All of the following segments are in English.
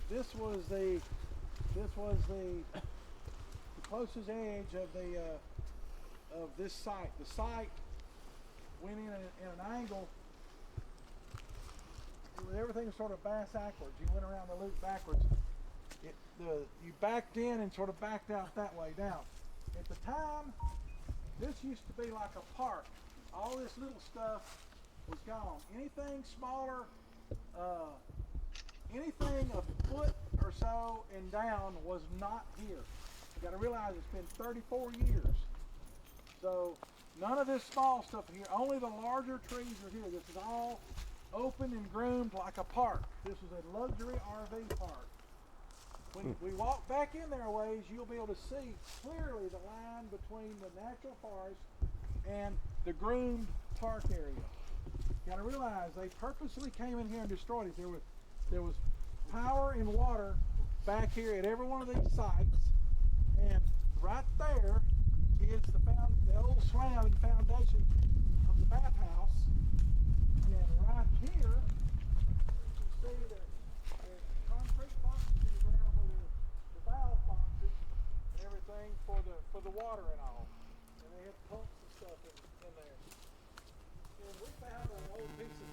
this was the closest edge of the of this site. The site went in an angle. Everything was sort of backwards. You went around the loop backwards. You backed in and sort of backed out that way. Now, at the time, this used to be like a park. All this little stuff was gone. Anything smaller, anything a foot or so and down was not here. You got to realize it's been 34 years. So none of this small stuff here. Only the larger trees are here. This is all open and groomed like a park. This is a luxury RV park. When we walk back in there a ways, you'll be able to see clearly the line between the natural forest and the groomed park area. You gotta realize they purposely came in here and destroyed it. There was power and water back here at every one of these sites, and right there is the old slab and foundation of the bathhouse. And right here, you can see there's concrete boxes in the ground where the valve boxes and everything for the water and all. And they had pumps and stuff in there. And we found an old piece of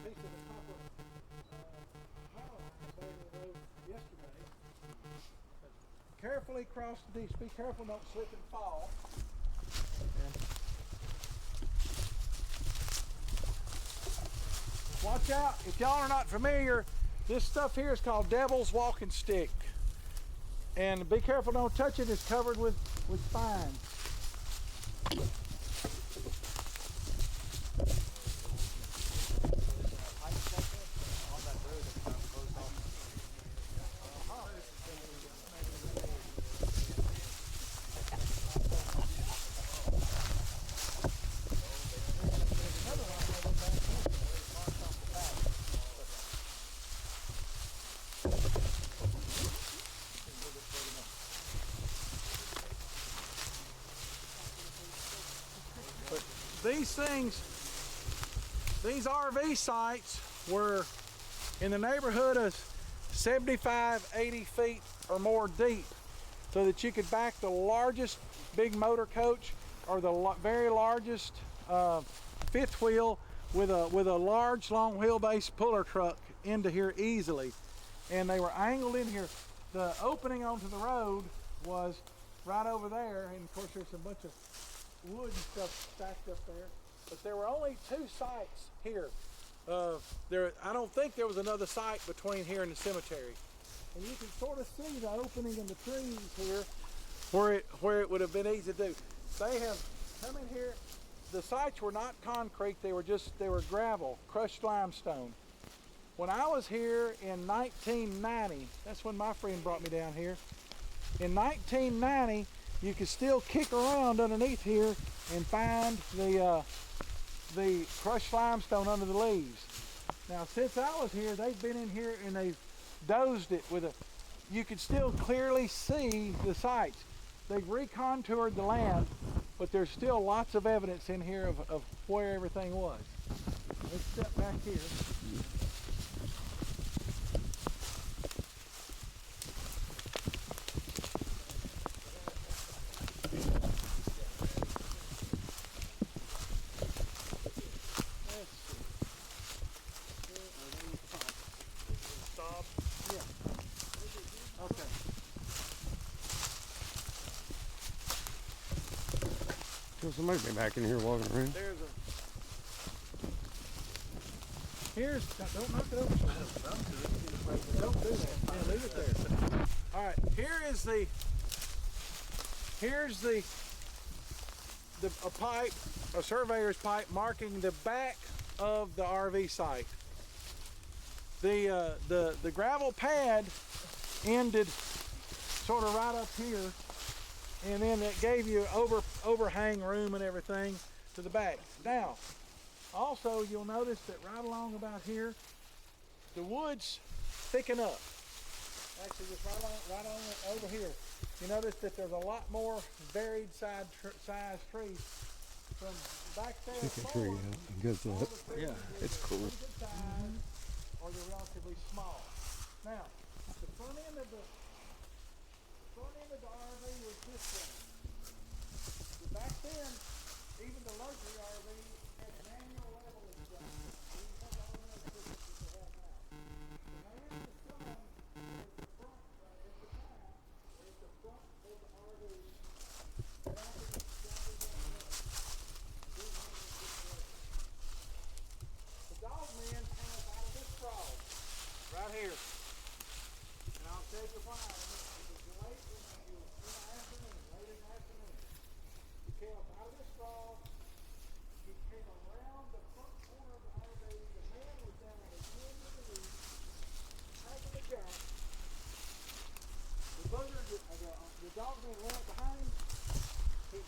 the copper power line there in the road yesterday. But carefully cross the ditch. Be careful, don't slip and fall. Watch out, if y'all are not familiar, this stuff here is called Devil's Walking Stick. And be careful, don't touch it, it's covered with spines. These RV sites were in the neighborhood of 75, 80 feet or more deep, so that you could back the largest big motor coach or the very largest fifth wheel with a large long wheelbase puller truck into here easily. And they were angled in here. The opening onto the road was right over there, and of course there's a bunch of wood and stuff stacked up there. But there were only two sites here. I don't think there was another site between here and the cemetery. And you can sort of see the opening in the trees here where it would have been easy to do. They have come in here. The sites were not concrete, they were gravel, crushed limestone. When I was here in 1990, that's when my friend brought me down here. In 1990, you could still kick around underneath here and find the crushed limestone under the leaves. Now, since I was here, they've been in here and they've dozed it you could still clearly see the sites. They've recontoured the land, but there's still lots of evidence in here of where everything was. Let's step back here. Stop. Yeah. Okay. There's somebody be back in here walking around. Don't knock it over. Don't do that. Yeah, leave it there. All right. Here's a pipe, a surveyor's pipe marking the back of the RV site. The gravel pad ended sort of right up here, and then it gave you overhang room and everything to the back. Now, also you'll notice that right along about here, the woods thicken up. Actually, just right on over here, you notice that there's a lot more varied size trees from back there. Check a tree out and goes up. Yeah, it's cool. Or they're relatively small. Now, of the RV was this way. But back then, even the luxury RV had manual level adjustment. You didn't have all the assistance that they have now. The man in the sun is the front, at the time, is the front of the RV. The dog man came up out of this frog, right here. And I'll tell you why. It was late in the afternoon, late in the afternoon. He came up out of this frog. He came around the front corner of the RV. The man was down on his hands and knees, taking the jack. The booger, the dog man ran up behind him. He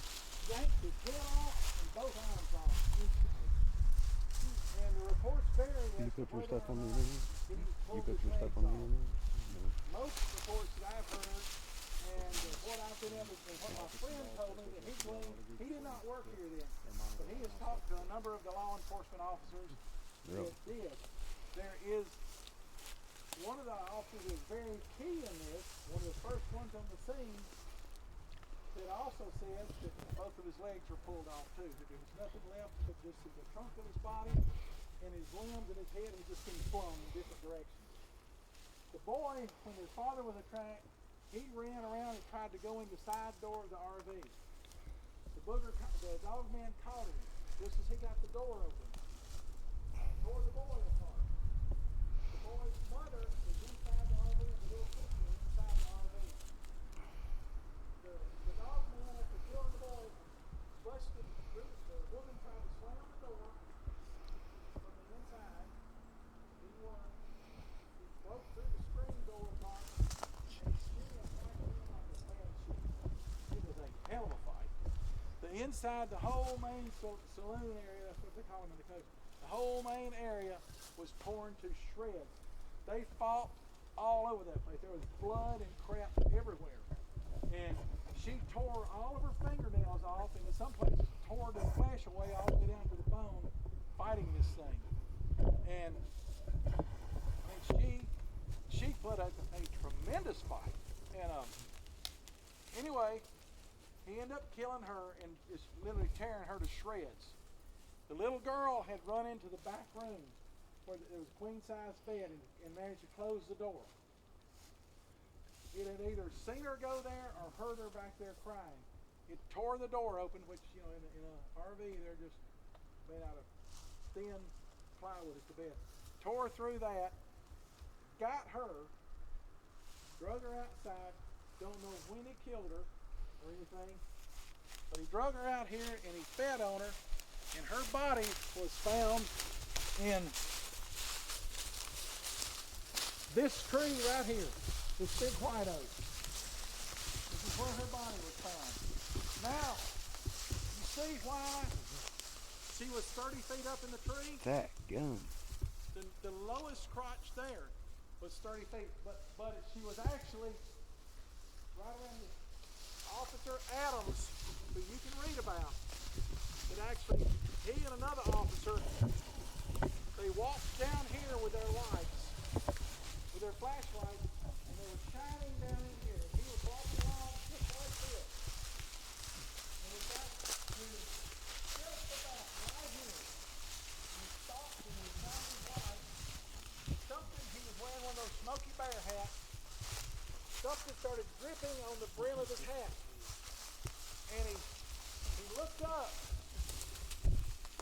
yanked his head off and both arms off instantly. And the reports vary. You put your stuff on the internet? You put your stuff on the internet? Most reports that I've heard, and what I've been able to, what my friend told me that he gleaned, he did not work here then, but he has talked to a number of the law enforcement officers that did. There is one of the officers that is very key in this, one of the first ones on the scene, that also says that both of his legs were pulled off too, that there was nothing left but just the trunk of his body and his limbs and his head had just been flung in different directions. The boy, when his father was a track, he ran around and tried to go in the side door of the RV. The dog man caught him just as he got the door open. Tore the boy apart. The boy's mother was inside the RV and the little sister was inside the RV. The dog man, after killing the boy, busted the woman tried to slam the door from the inside. He won. He broke through the screen door apart and he screamed back in like a bad shit. It was a hell of a fight. The inside, the whole main saloon area, that's what they call it in the coast, the whole main area was torn to shreds. They fought all over that place. There was blood and crap everywhere. And she tore all of her fingernails off and in some places tore the flesh away all the way down to the bone fighting this thing. And she put a tremendous fight. And anyway, he ended up killing her and just literally tearing her to shreds. The little girl had run into the back room where there was a queen-size bed and managed to close the door. It had either seen her go there or heard her back there crying. It tore the door open, which, you know, in a RV, they're just made out of thin plywood at the bed. Tore through that, got her, drug her outside. Don't know when he killed her or anything, but he drug her out here and he fed on her, and her body was found in this tree right here. This big white oak. This is where her body was found. Now, you see why she was 30 feet up in the tree? That gun. The lowest crotch there was 30 feet, but she was actually right around here. Officer Adams, who you can read about, that actually, he and another officer, they walked down here with their lights, with their flashlights, and they were shining down in here. And he was walking along just like this. And he got to just about right here. And he stopped and he was shining his light. And something, he was wearing one of those Smokey Bear hats. Something started dripping on the brim of his hat. And he looked up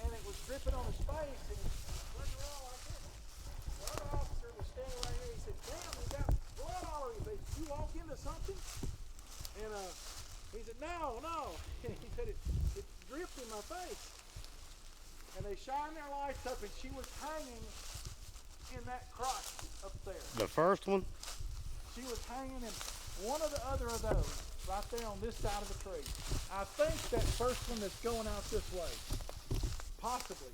and it was dripping on his face and he looked around like this. The other officer was standing right here. He said, "Damn, you got blood all over you. Did you walk into something?" And he said, No. He said, it dripped in my face. And they shined their lights up and she was hanging in that crotch up there. The first one? She was hanging in one of the other of those right there on this side of the tree. I think that first one that's going out this way. Possibly.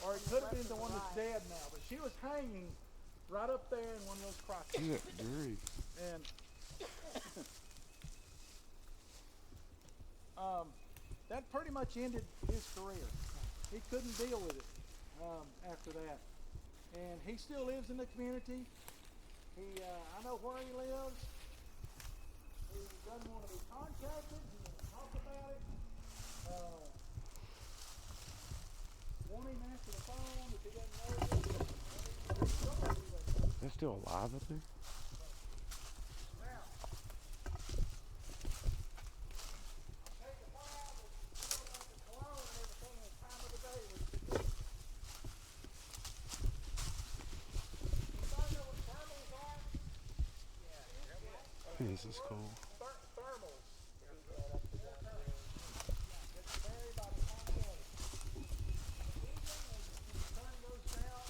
Or it could have been the one that's dead now. But she was hanging right up there in one of those crotches. Good grief. And that pretty much ended his career. He couldn't deal with it after that. And he still lives in the community. I know know where he lives. He doesn't want to be contacted. He won't talk about it. Want him answer the phone if he doesn't know you. They're still alive up there? Now, take the file and feel about the cologne and everything at the time of the day when you do it. Anybody know what thermals are? This is cool. Thermals. It's vary by the time of day. In the evening, when the sun goes down,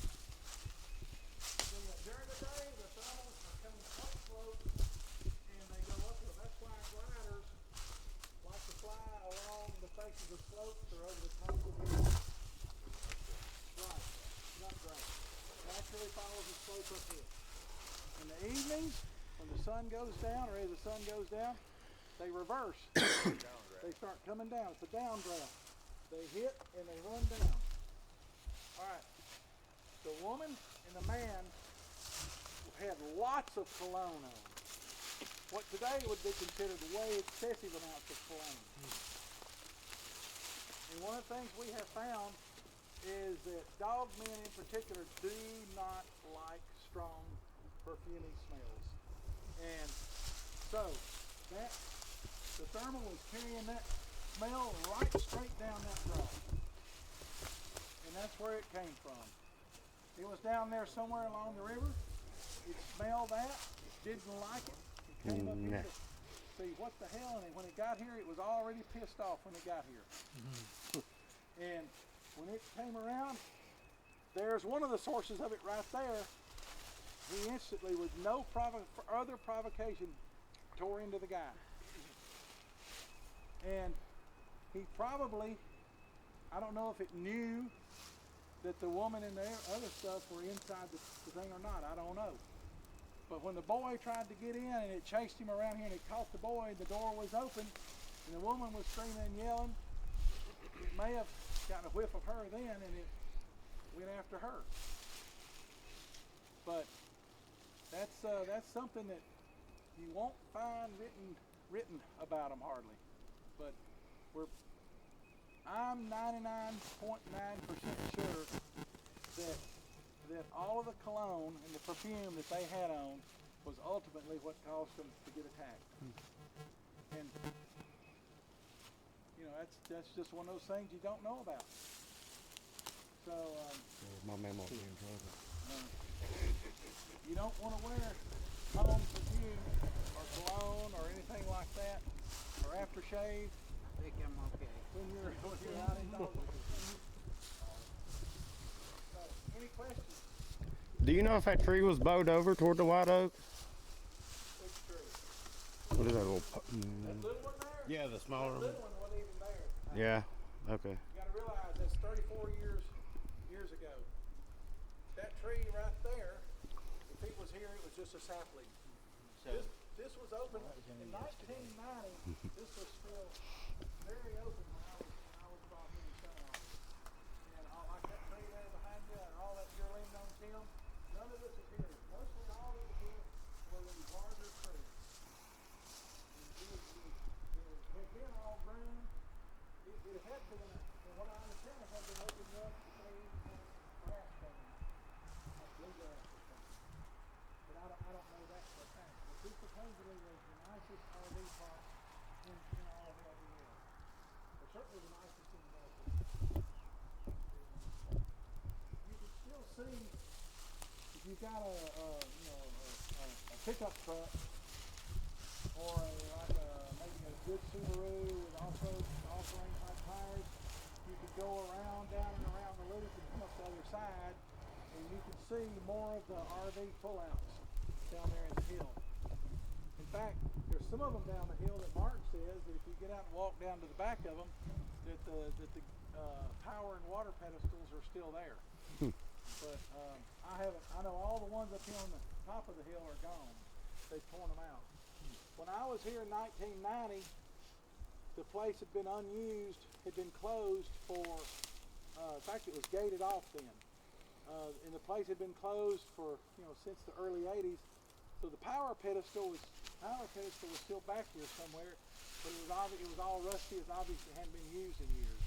during the day, the thermals are coming upslope and they go uphill. That's why gliders like to fly along the faces of slopes or over the top of the hill. Right, not right. Naturally follows the slope uphill. In the evenings, when the sun goes down, or as the sun goes down, they reverse. They start coming down. It's a downdraft. They hit and they run down. All right. The woman and the man had lots of cologne on. What today would be considered way excessive amounts of cologne. And one of the things we have found is that dog men in particular do not like strong perfumey smells. And so that the thermal was carrying that smell right straight down that road. And that's where it came from. It was down there somewhere along the river. It smelled that, didn't like it. It came up here to see what the hell, and when it got here, it was already pissed off when it got here. And when it came around, there's one of the sources of it right there. He instantly, with no other provocation, tore into the guy. And he probably, I don't know if it knew that the woman and the other stuff were inside the thing or not. I don't know. But when the boy tried to get in and it chased him around here and it caught the boy, the door was open and the woman was screaming and yelling. It may have gotten a whiff of her then and it went after her. But that's something that you won't find written about them hardly. But I'm 99.9% sure that all of the cologne and the perfume that they had on was ultimately what caused them to get attacked. And you know, that's just one of those things you don't know about. So my man won't be in trouble. You don't want to wear home perfume or cologne or anything like that, or aftershave. I think I'm okay. When you're out in dog. So, any questions? Do you know if that tree was bowed over toward the white oak? Which tree? What is that little? That little one there? Yeah, the smaller That little one wasn't even there. Yeah. Okay. You got to realize that's 34 years ago. That tree right there, if it was here, it was just a sapling. This was open in 1990. This was still very open when I was about here in Shamrock. And like that tree there behind you and all that you're leaning on, Tim, none of this is here. Mostly all of it here were these larger trees. It had been all grown. It had been, from what I understand, it had been opened up to say grass growing. Like bluegrass or something. But I don't know that for a fact. But this supposedly was the nicest RV park in all of LBL. Or certainly the nicest in the Northeast. You can still see if you've got a pickup truck or maybe a good Subaru with off-road type tires, you could go down and around the loop and come up the other side, and you can see more of the RV pullouts down there in the hill. In fact, there's some of them down the hill that Mark says that if you get out and walk down to the back of them, that the power and water pedestals are still there. But I know all the ones up here on the top of the hill are gone. They've torn them out. When I was here in 1990, the place had been unused, had been closed for, in fact it was gated off then. And the place had been closed for, since the early 80s. So the power pedestal was still back here somewhere, but it was all rusty. It's obvious it hadn't been used in years.